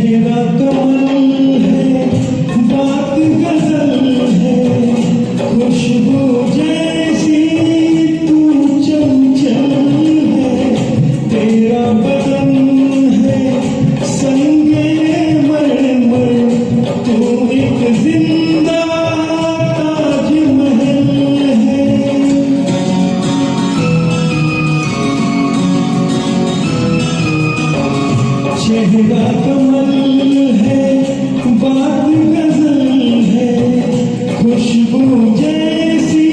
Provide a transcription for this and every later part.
चेहरा कमल है, बात गजल है, खुशबू जैसी तू चंचल है, तेरा बदन है संगे मरमर, तू एक जिंदा ताजमहल है। चेहरा कमल है, बात गजल है, खुशबू जैसी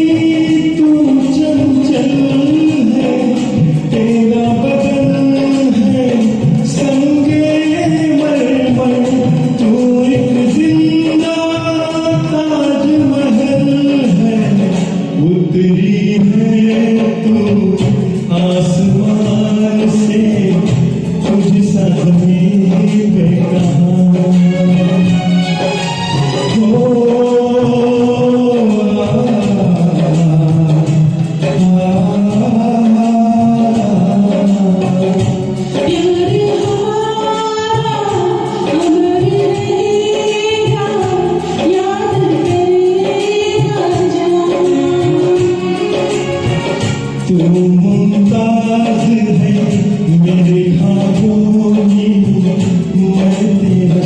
तू चंचल है, तेरा बदन है संगे मरमर, तू एक जिंदा ताजमहल है। उतरी है तू आसमान से, तुझ सा ज़मीन पे कहाँ हो। तू मुमताज है मेरे ख्वाबों की, मैं तेरा